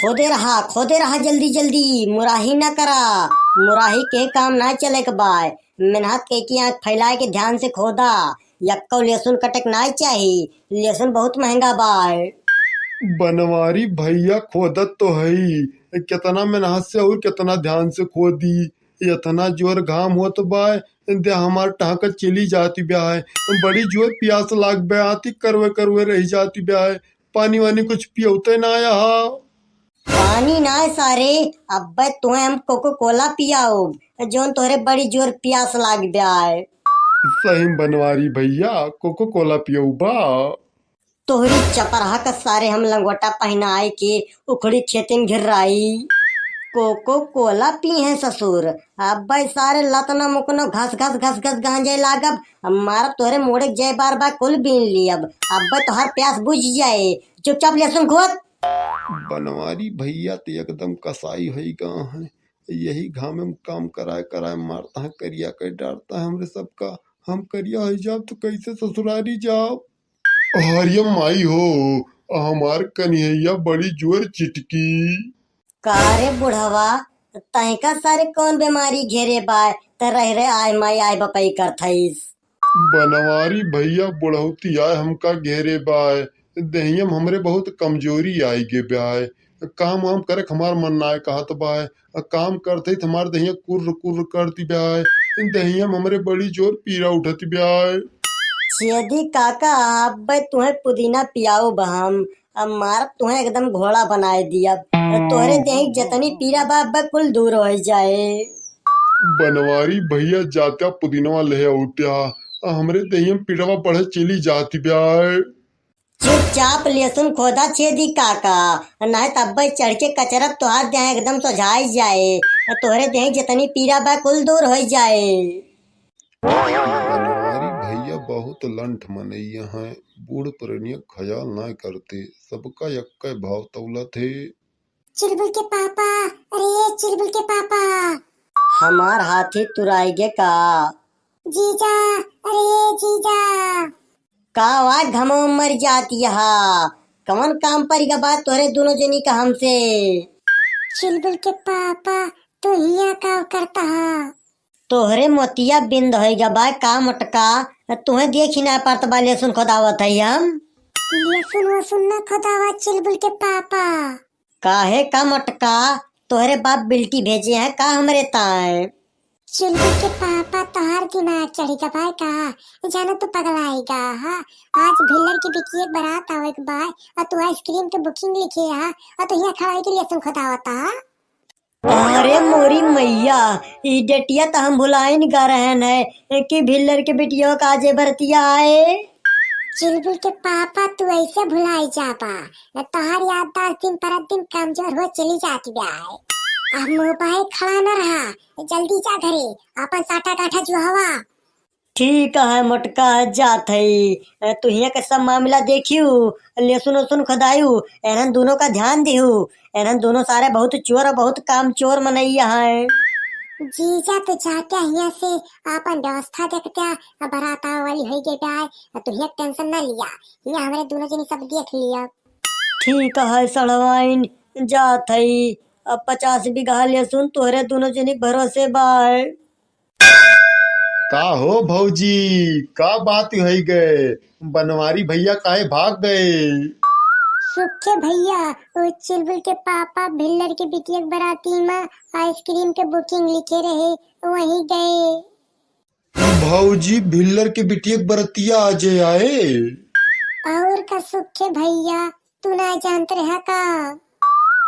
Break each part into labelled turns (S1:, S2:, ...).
S1: खोदे रहा जल्दी जल्दी। मुराही ना करा। मुराही के काम ना चले के बाय। मेहनत के की आँख फैलाए के ध्यान से खोदा। यक्को लहसुन कटक ना चाहिए। लहसुन बहुत महंगा बाय।
S2: बनवारी भैया खोदत तो है ही, कितना मेहनत से और कितना ध्यान से खोदी। इतना जोर घाम होत बाय, दे हमार टाँका चली जाती ब्याह। बड़ी जोर प्यास लाग बे आती, करवे करवे रह जाती ब्याह। पानी वानी कुछ पियोते ना यहाँ।
S1: पानी ना है सारे। अब तुम्हें हम कोको कोला पियाओ जोन तोहरे बड़ी जोर प्यास लाग ब्याय।
S2: सही बनवारी भैया, कोको कोला पियो बा।
S1: तोहरी चपराहा का सारे हम लंगोटा पहनाए के उखड़ी खेती में घिर रही। कोको कोला पी है ससुर। अब भाई सारे लतना मुकनो घस घस घस घस गांजे लागब। अब मारब तोहरे मोड़े जय बार बार कुल बीन ली। अब भाई तोहर प्यास बुझ जाए। चुपचाप लहसुन खोद।
S2: बनवारी भैया तो एकदम कसाई है गाँव है। यही घाम में काम कराए कराए मारता है, करिया कर डालता है हमरे सबका। हम करिया है जाब तो कैसे ससुरारी जाब। हरियम माई हो, हमार कन्हैया बड़ी जोर चिटकी।
S1: कारे बुढ़वा तहका सारे कौन बीमारी घेरे बाय त रह रहे आय माई आय बपई कर थईस।
S2: बनवारी भैया बुढ़ौती आए हमका घेरे बाय। दहियम हमरे बहुत कमजोरी आई गे ब्याय। काम वाम करे हमार मन ना कहत बाय। काम करते ही हमार दहिया कुर्र कुर्र करती ब्याय। दहियम हमरे बड़ी जोर पीड़ा उठती ब्याय।
S1: छेदी काका अब भाई तुम्हें पुदीना पियाओ बहम। अब मार तुम्हें एकदम घोड़ा बनाए दिया। तोहरे देही जतनी पीड़ा बा अब कुल दूर हो जाए।
S2: बनवारी भैया जात्या पुदीनवा ले औत्या, हमरे दहियम पीड़वा बढ़े चली जाती ब्याय।
S1: चुपचाप लहसुन खोदा छेदी काका। नहीं तब भाई चढ़ के कचरब तोहार देह एकदम सोझाई जाए। तोहरे देही जितनी पीड़ा बा कुल दूर हो जाए।
S2: बनवारी भैया बहुत लंठ मनैया हैं। बूढ़ पुरनिया ख्याल ना करते, सबका यक्का भाव तौलत है।
S3: चुलबुल के पापा, अरे चुलबुल के पापा।
S1: हमार हाथी तुराइगे का।
S3: जीजा, अरे जीजा।
S1: का आवाज घमो मर जाती है। कौन काम पर बात तोरे दोनों जनी का हमसे।
S3: चुलबुल के पापा, तू हिया का करता है।
S1: तोहरे मोतिया बिंद होएगा बा का मटका। तुम्हें देख ही ना पात बा लहसुन खोदावत है हम।
S3: लहसुन वसुन न खोदावा चुलबुल के पापा।
S1: काहे का मटका। तोहरे बाप बिल्टी भेजे हैं का हमरे ताए।
S3: चुलबुल के पापा तोहार दिमाग चढ़ेगा भाई का। जाना तू पगलाएगा हा। आज भिल्लर की बिटिया बारात आवे के भाई और तू आइसक्रीम के बुकिंग लिखे हा और तू हिया खड़ा के लहसुन खोदावता हा।
S1: अरे मोरी मैया ई डेटिया तो हम भुलाए नहीं गा रहे हैं कि भिल्लर के बिटिया का जे भरतिया आए।
S3: चुलबुल के पापा तू ऐसे भुलाई जाबा न तोहार याददाश्त दिन पर दिन कमजोर हो चली जाती ब्याह। अब मोबाइल खड़ा न रहा, जल्दी जा घरे अपन साटा काठा जो हवा।
S1: ठीक है मटका जात है। तू हिया के सब मामला देखियो। लहसुन वसुन खोदायू एनन दोनों का ध्यान दिहू। एनन दोनों सारे बहुत चोर और बहुत काम चोर मनैया है।
S3: जीजा तो जाते हिया से अपन व्यवस्था देखते बराता वाली हो गई ब्याह। तू हिया टेंशन न लिया, हिया हमारे दोनों जनी सब देख लिया।
S1: ठीक है सड़वाइन जात है। अब 50 बीघा लहसुन तोहरे दोनों जनी के भरोसे बाय।
S2: का हो भौजी, का बात है गए। बनवारी भैया काहे भाग गए।
S3: सुखे भैया वो चुलबुल के पापा भिल्लर के बिटिया के बराती में आइसक्रीम के बुकिंग लिखे रहे, वहीं गए।
S2: भौजी भिल्लर के बिटिया के बरतिया आजे आए।
S3: और का सुखे भैया तू ना जानते रहा का।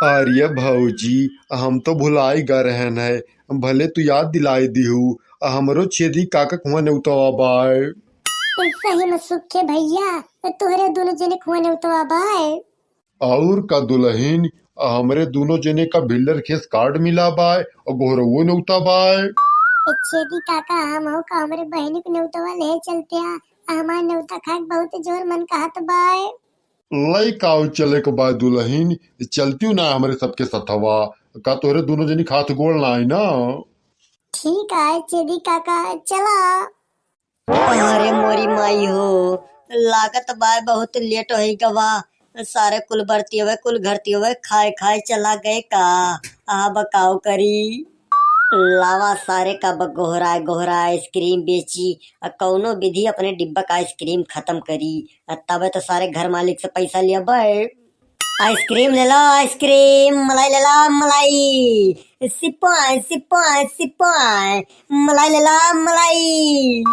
S2: अरे भौजी हम तो भुलाई गा रहन है, भले तू याद दिलाई दिहू। हमरो छेदी काका कुआ नेउतवा बाय।
S3: सही में सुखे भैया तोहरे दोनों जने खुआने उतवा बाय।
S2: और का दुल्हन हमरे दोनों जने का भिल्लर खेस कार्ड मिला बाय और गोहरवो नेउता बाय।
S3: छेदी काका हम हो का हमारे बहनी को नेउतवा ले चलते हमार नेउता खाक बहुत जोर मन कहत बाय।
S2: लई काव चले के बाद दुल्हन चलती ना हमरे सबके सथवा। का तोहरे दोनों जनी खात गोड़ ना आई ना।
S3: ठीक है छेदी काका चला।
S1: अरे मोरी माई हो लागत बाय बहुत लेट हो गवा। सारे कुल बढ़ती हुए कुल घरती हुए खाए खाए चला गए का। आ बकाओ करी लावा सारे का गोहरा गोहरा आइसक्रीम बेची कौनो विधि अपने डिब्बा का आइसक्रीम खत्म करी। तब तो सारे घर मालिक से पैसा लिया भाई। आइसक्रीम ले लो आइसक्रीम, मलाई ले लो मलाई, सिपाही सिपाही सिपाही, मलाई ले लो मलाई।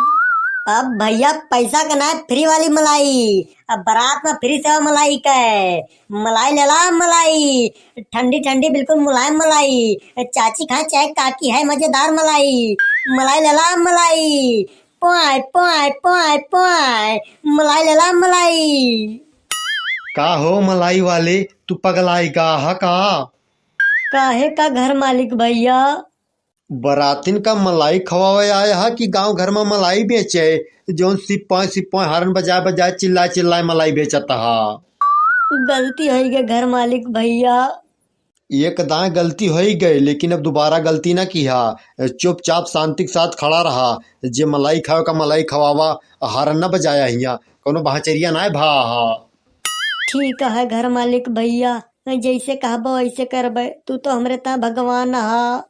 S1: अब भैया पैसा का ना फ्री वाली मलाई। अब बारात में फ्री सेवा मलाई का है। मलाई ले ला मलाई, ठंडी ठंडी बिल्कुल मुलायम मलाई। चाची खाए चाहे काकी है मजेदार मलाई। मलाई ले ला मलाई, पाय पाय पाय पाय, मलाई ले ला मलाई।
S2: का हो मलाई वाले, तू पगलाई का हा का?
S1: काहे का घर मालिक भैया?
S2: बरातिन का मलाई खवावे आया हा कि गांव घर में मलाई बेचे? जो सिपाही सिपाही हारन बजाए बजाए चिल्लाए चिल्लाए मलाई बेचता हा।
S1: गलती है के घर मालिक भैया।
S2: एक दाएं गलती हो ही गई, लेकिन अब दोबारा गलती ना किया। चुपचाप शांति के साथ खड़ा रहा। जे मलाई खाओ का मलाई खवावा, हारन न बजाया हिया, कोनो बहाचरिया ना भा।
S1: ठीक है घर मालिक भैया, जैसे कहबो वैसे करबे। तू तो हमरे ता भगवान हा।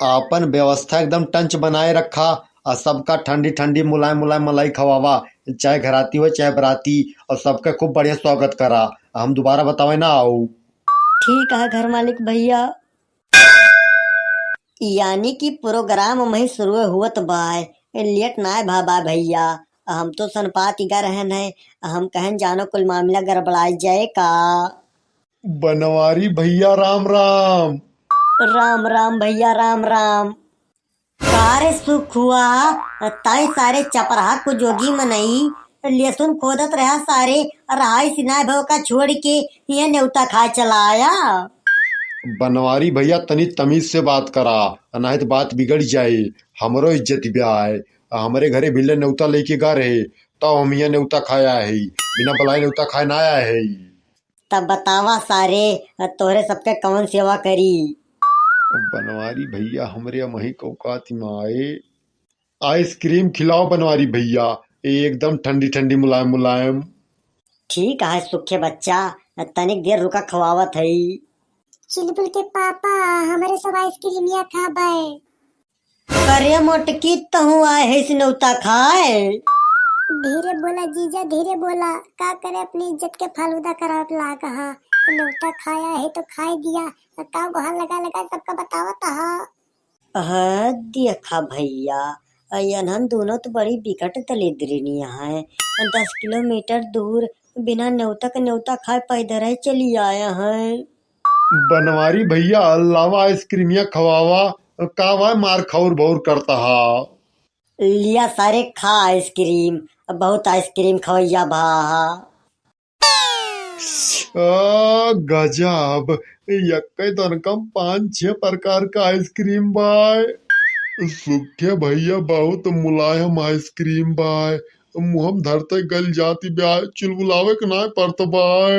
S2: आपन व्यवस्था एकदम टंच बनाए रखा और सबका ठंडी ठंडी मुलायम मुलायम मलाई खवावा, चाहे घराती हो चाहे बराती, और सबका खूब बढ़िया स्वागत करा। हम दोबारा बतावे ना आओ।
S1: ठीक है घर मालिक भैया। यानी कि प्रोग्राम में शुरू हुआ बाय लेट ना भाबा भैया। हम तो सनपात इगा रहन है, हम कहन जानो कुल मामला गड़बड़ाई जाए का।
S2: बनवारी भैया राम राम।
S1: राम राम भैया राम राम। सारे सुख हुआ ताई सारे चपराहा को जोगी मनई लहसुन खोदत रहा सारे रहाई सिनाय भव का छोड़ के ये न्योता खा चला आया।
S2: बनवारी भैया तनी तमीज से बात करा, नहीं तो बात बिगड़ जाए। हमरो इज्जत ब्याह है। हमारे घरे भिल्ले न्योता लेके गा रहे, तो हम यहाँ न्योता खाया है, बिना बुलाए न्योता खाए ना आया है।
S1: तब बतावा सारे तोहरे सबके कौन सेवा करी।
S2: बनवारी भैया हमरे मही कौकाती में आए। आइसक्रीम खिलाओ बनवारी भैया, एकदम ठंडी ठंडी मुलायम मुलायम।
S1: ठीक है सुखे बच्चा, तनिक देर रुका खवावत है।
S3: चुलबुल के पापा हमारे सब आइसक्रीमिया खा बाय।
S1: करे मोटकी तहु आए है सिनौता खाए।
S3: धीरे बोला जीजा धीरे बोला, का करे अपनी इज्जत के फालूदा करा ला कहा। न्योता खाया है तो खाई दिया, का गुहार लगा लगा सबका बतावत हा।
S1: हाँ देखा भैया, अयनहन दोनों तो बड़ी बिकट दलिद्रिनिया है। 10 किलोमीटर दूर बिना न्योता के न्योता खाए पैदल ही चली आया है।
S2: बनवारी भैया अल्लावा आइसक्रीमिया खवावा, कावा मार खौर भौर करता हा।
S1: लिया सारे खा आइसक्रीम, बहुत आइसक्रीम खवैया भा।
S2: गजब, यक्के दनकम 5-6 प्रकार का आइसक्रीम बाय। सुखे भैया बहुत मुलायम आइसक्रीम बाय, मुहम धरते गल जाती ब्याय, चुलबुलावे के ना पड़त बाय।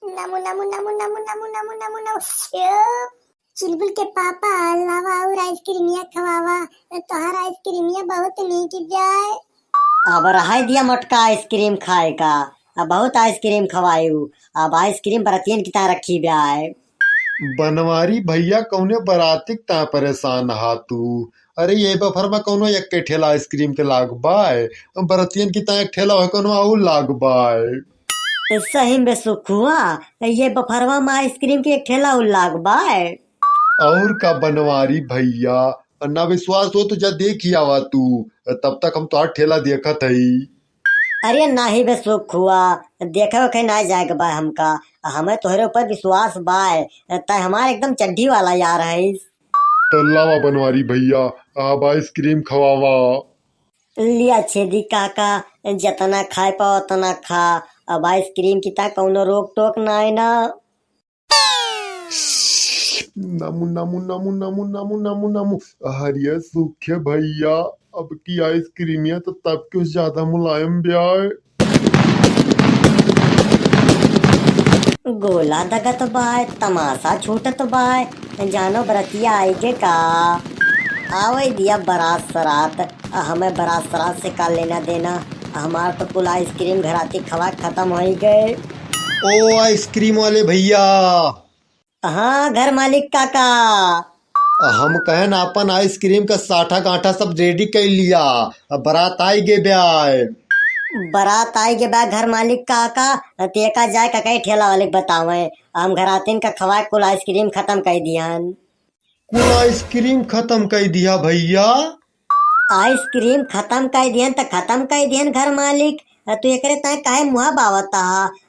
S3: नमु नमु नमु नमु नमु नमु नमु नमु। चुलबुल के पापा लावा और आइसक्रीमिया खवावा, तोहर आइसक्रीमिया बहुत नीक ब्याय।
S1: अब रहा दिया मोटका आइसक्रीम खाएगा, अब बहुत आइसक्रीम खवायू। अब आइसक्रीम बरतियन की तरह रखी ब्याय।
S2: बनवारी भैया कौने बरातिक ता परेशान हा तू। अरे ये बफर में कौनो एक ठेला आइसक्रीम के लाग बाय, बरतियन की ता एक ठेला हो कौनो आउ लाग बाय।
S1: सही में सुख हुआ, ये बफरवा में आइसक्रीम की एक ठेला उल्लाग बाय।
S2: और का बनवारी भैया, ना विश्वास हो तो जा देख ही आवा तू, तब तक हम तो ठेला देखत हई।
S1: अरे नाही बे सुख हुआ, देखे वखे ना जाएगा बा हमका, हमें तोहरे ऊपर विश्वास बाय, तय हमारे एकदम चड्ढी वाला यार है।
S2: तो लावा बनवारी भैया, अब आइसक्रीम खवावा।
S1: लिया छेदी काका, जितना खाए पाओ उतना खा। अब आइसक्रीम की ता कौनो रोक टोक ना है ना।
S2: नमु नमु नमु नमु नमु नमु नमु। हरिया सूखे भैया, अब की आइसक्रीमिया तो तब क्यों ज्यादा मुलायम ब्याय।
S1: गोला दगत बाय, तमाशा छूटत बाय, जानो बरतिया आएगे का। आवे दिया बारात सरात, हमें बारात सरात से का लेना देना। हमार तो कुल आइसक्रीम घराती खवा खत्म हो गए।
S2: ओ आइसक्रीम वाले भैया,
S1: हाँ घर मालिक काका।
S2: हम कहन अपन आइसक्रीम का साठा गांठा सब रेडी कर लिया, अब बारात आई गे ब्याह।
S1: बारात आई के बाद घर मालिक काका तेका जाए का कई ठेला वाले के बतावे, हम घर आते का खवाए कुल आइसक्रीम खत्म कर दियान।
S2: कुल आइसक्रीम खत्म कर दिया भैया?
S1: आइसक्रीम खत्म कर दियन त खत्म कर दियन घर मालिक। तू एकरे तय काहे मुहा बावता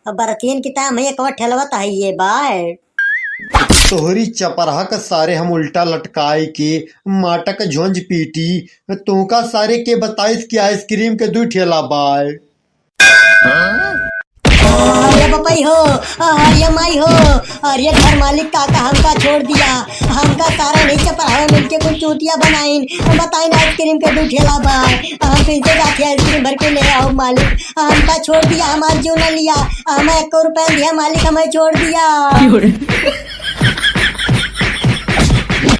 S1: बरतियन की तय मैं एकवा ठेलवत है ये बाय।
S2: तोहरी चपरहा का सारे हम उल्टा लटकाए के माटक झोंझ पीटी, तुमका सारे के बताइस कि आइसक्रीम के 2 ठेला बाय।
S1: अरे बपई हो, अरे माई हो, अरे घर मालिक काका हमका छोड़ दिया, हमका सारा नहीं चपरावा मिलके कुछ चूतिया बनाइन, बताइन आइसक्रीम के 2 ठेला बाय। हम कैसे जाके आइसक्रीम भर के ले आओ मालिक, हमका छोड़ दिया, हमार जो न लिया, हमें 1 रुपया दिया मालिक, हमें छोड़ दिया।